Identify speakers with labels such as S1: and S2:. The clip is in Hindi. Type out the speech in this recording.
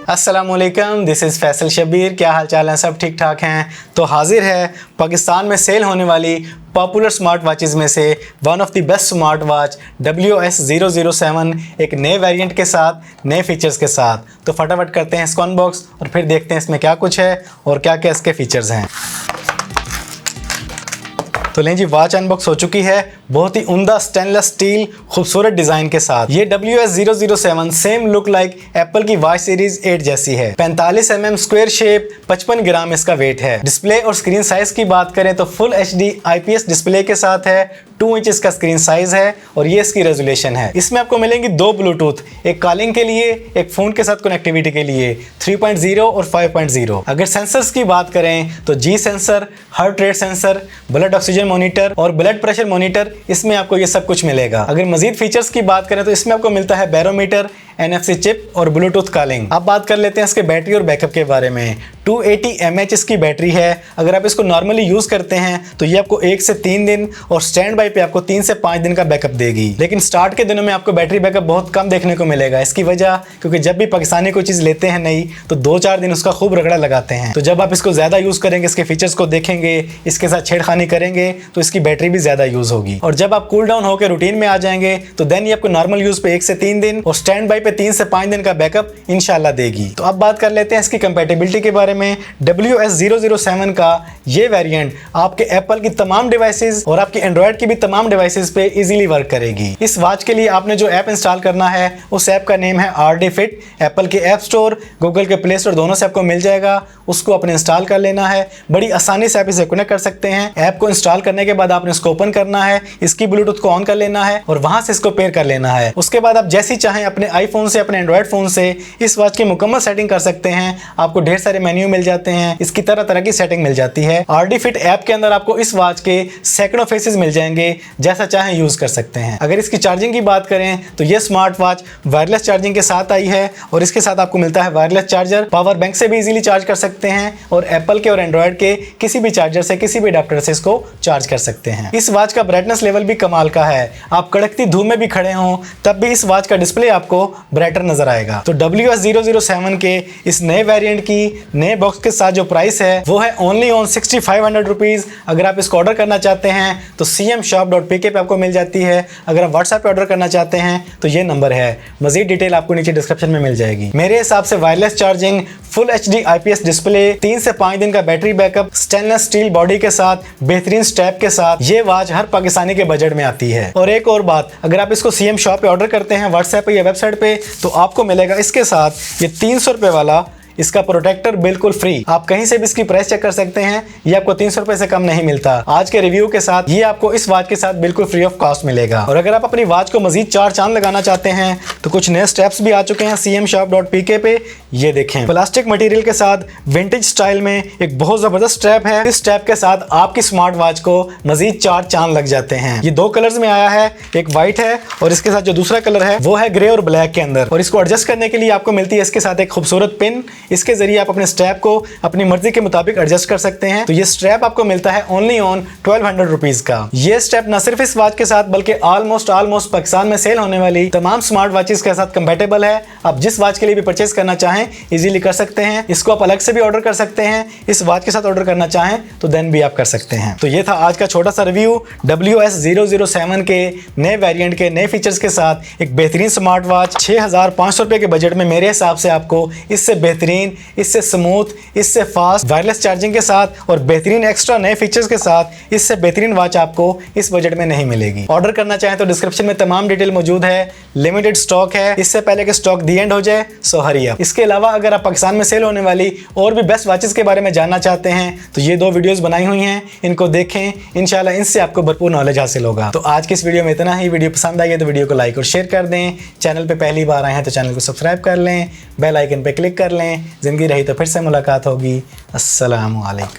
S1: अस्सलामुअलैकुम, दिस इज़ फैसल शबीर। क्या हाल चाल है? सब ठीक ठाक हैं। तो हाजिर है पाकिस्तान में सेल होने वाली पॉपुलर स्मार्ट वॉचेज़ में से one of the best smart watch WS007 एक नए वेरिएंट के साथ, नए फीचर्स के साथ। तो फटाफट करते हैं इसको अनबॉक्स और फिर देखते हैं इसमें क्या कुछ है और क्या क्या इसके फीचर्स हैं। तो लें जी, वॉच अनबॉक्स हो चुकी है बहुत ही उम्दा स्टेनलेस स्टील खूबसूरत डिज़ाइन के साथ। ये WS007 same look like Apple की वॉच सीरीज 8 जैसी है। 45 mm स्क्वायर शेप, 55 ग्राम इसका वेट है। डिस्प्ले और स्क्रीन साइज की बात करें तो फुल HD IPS डिस्प्ले के साथ है। 2 इंच इसका स्क्रीन साइज है और ये इसकी रेजोल्यूशन है। इसमें आपको मिलेंगी 2 ब्लूटूथ, एक कॉलिंग के लिए, एक फ़ोन के साथ कनेक्टिविटी के लिए, 3.0 और 5.0। अगर सेंसर्स की बात करें तो G sensor, heart rate sensor, blood oxygen monitor और ब्लड प्रेशर मॉनिटर, इसमें आपको ये सब कुछ मिलेगा। अगर मजीद फीचर्स की बात करें तो इसमें आपको मिलता है बैरोमीटर, NFC चिप और ब्लूटूथ कॉलिंग। अब बात कर लेते हैं इसके बैटरी और बैकअप के बारे में। 280 mAh इसकी बैटरी है। अगर आप इसको नॉर्मली यूज़ करते हैं तो ये आपको 1 से 3 दिन और स्टैंड बाई पे आपको 3 से 5 दिन का बैकअप देगी। लेकिन स्टार्ट के दिनों में आपको बैटरी बैकअप बहुत कम देखने को मिलेगा। इसकी वजह क्योंकि जब भी पाकिस्तानी कोई चीज़ लेते हैं नई तो 2-4 दिन उसका खूब रगड़ा लगाते हैं। तो जब आप इसको ज़्यादा यूज़ करेंगे, इसके फीचर्स को देखेंगे, इसके साथ छेड़खानी करेंगे तो इसकी बैटरी भी ज़्यादा यूज़ होगी। और जब आप कूल डाउन होकर रूटीन में आ जाएंगे तो देन ये आपको नॉर्मल यूज़ पे 1 से 3 दिन और स्टैंड बाई पे 3 से 5 दिन का बैकअप इंशाल्लाह देगी। तो अब बात कर लेते हैं इसकी कंपैटिबिलिटी के बारे में। WS007 का ये वेरिएंट आपके एप्पल की तमाम डिवाइसेस और आपके एंड्रॉयड की भी तमाम डिवाइसेस पे इजीली वर्क करेगी। इस वॉच के लिए आपने जो ऐप इंस्टॉल करना है उस ऐप का नेम है RD Fit। एप्पल के ऐप स्टोर, गूगल के प्ले स्टोर, दोनों से आपको मिल जाएगा। उसको अपने इंस्टॉल कर लेना है। बड़ी आसानी से आप इसे कनेक्ट कर सकते हैं। ऐप को इंस्टॉल करने के बाद आपने इसको ओपन करना है, इसकी ब्लूटूथ को ऑन कर लेना है और वहां से इसको पेयर कर लेना है। उसके बाद आप जैसी चाहें अपने आईफोन से, अपने एंड्रॉयड फोन से इस वॉच की मुकम्मल सेटिंग कर सकते हैं। आपको ढेर सारे मेन्यू मिल जाते हैं, इसकी तरह तरह की सेटिंग मिल जाती है। RD Fit ऐप के अंदर आपको इस वॉच के सैकड़ों फेसेस मिल जाएंगे, जैसा चाहें यूज कर सकते हैं। अगर इसकी चार्जिंग की बात करें तो ये स्मार्ट वॉच वायरलेस चार्जिंग के साथ आई है और इसके साथ आपको मिलता है वायरलेस चार्जर। पावर बैंक से भी इजीली चार्ज कर सकते हैं और एप्पल के और एंड्रॉयड के किसी भी चार्जर से, किसी भी अडेप्टर से इसको चार्ज कर सकते हैं। इस वॉच का ब्राइटनेस लेवल भी कमाल का है। आप कड़कती धूप में भी खड़े हों तब भी इस वॉच का डिस्प्ले आपको ब्राइटर नजर आएगा। तो WS007 के इस नए वेरिएंट की नए बॉक्स के साथ जो प्राइस है वो है ओनली ऑन 6500 रुपीज़। अगर आप इसको ऑर्डर करना चाहते हैं तो cmshop.pk पे आपको मिल जाती है। अगर आप व्हाट्सएप पे ऑर्डर करना चाहते हैं तो ये नंबर है। मजीद डिटेल आपको नीचे डिस्क्रिप्शन में मिल जाएगी। मेरे हिसाब से wireless charging, full HD IPS display, 3 से 5 दिन का battery backup, stainless steel body के साथ, बेहतरीन स्ट्रैप के साथ ये वॉच हर पाकिस्तानी के बजट में आती है। और एक और बात, अगर आप इसको CM शॉप पे ऑर्डर करते हैं व्हाट्सएप पे या वेबसाइट पे तो आपको मिलेगा इसके साथ ये 300 रुपये वाला इसका प्रोटेक्टर बिल्कुल फ्री। आप कहीं से भी इसकी प्राइस चेक कर सकते हैं, ये आपको 300 रुपए से कम नहीं मिलता। आज के रिव्यू के साथ ये आपको इस वॉच के साथ बिल्कुल फ्री ऑफ कॉस्ट मिलेगा। और अगर आप अपनी वॉच को मजीद 4 चांद लगाना चाहते हैं तो कुछ नए स्टेप्स भी आ चुके हैं cmshop.pk पे। ये देखें, प्लास्टिक मटेरियल के साथ विंटेज स्टाइल में एक बहुत जबरदस्त स्ट्रैप है। इस स्ट्रैप के साथ आपकी स्मार्ट वॉच को मजीद 4 चांद लग जाते हैं। ये 2 कलर्स में आया है, एक व्हाइट है और इसके साथ जो दूसरा कलर है वो है ग्रे और ब्लैक के अंदर। और इसको एडजस्ट करने के लिए आपको मिलती है इसके साथ एक खूबसूरत पिन। इसके जरिए आप अपने स्ट्रैप को अपनी मर्जी के मुताबिक एडजस्ट कर सकते हैं। तो ये स्ट्रैप आपको मिलता है ओनली ऑन 1200 रुपीज का। ये स्ट्रैप न सिर्फ इस वॉच के साथ बल्कि ऑलमोस्ट पाकिस्तान में सेल होने वाली तमाम स्मार्ट वॉचेस के साथ कंपैटिबल है। आप जिस वॉच के लिए भी परचेज करना चाहें इजीली कर सकते हैं। इसको आप अलग से भी ऑर्डर कर सकते हैं। इस वॉच के साथ ऑर्डर करना चाहें तो देन भी आप कर सकते हैं। तो ये था आज का छोटा सा रिव्यू WS007 के नए वेरिएंट के नए फीचर्स के साथ एक बेहतरीन स्मार्ट वॉच 6500 रुपए के बजट में। मेरे हिसाब से आपको इससे बेहतरीन, इससे स्मूथ, इससे फास्ट वायरलेस चार्जिंग के साथ और बेहतरीन एक्स्ट्रा नए फीचर्स के साथ इससे बेहतरीन वॉच आपको इस बजट में नहीं मिलेगी। ऑर्डर करना चाहें तो डिस्क्रिप्शन में तमाम डिटेल मौजूद है। लिमिटेड स्टॉक है, इससे पहले कि स्टॉक दी एंड हो जाए सो हरी अप। इसके अलावा अगर आप पाकिस्तान में सेल होने वाली और भी बेस्ट वॉचेस के बारे में जानना चाहते हैं तो ये 2 वीडियोस बनाई हुई हैं, इनको देखें। इंशाल्लाह इनसे आपको भरपूर नॉलेज हासिल होगा। तो आज की इस वीडियो में इतना ही। वीडियो पसंद आई है तो वीडियो को लाइक और शेयर कर दें। चैनल पे पहली बार आए हैं तो चैनल को सब्सक्राइब कर लें, बेल आइकन पे क्लिक कर लें। जिंदगी रही तो फिर से मुलाकात होगी। अस्सलामु अलैकुम।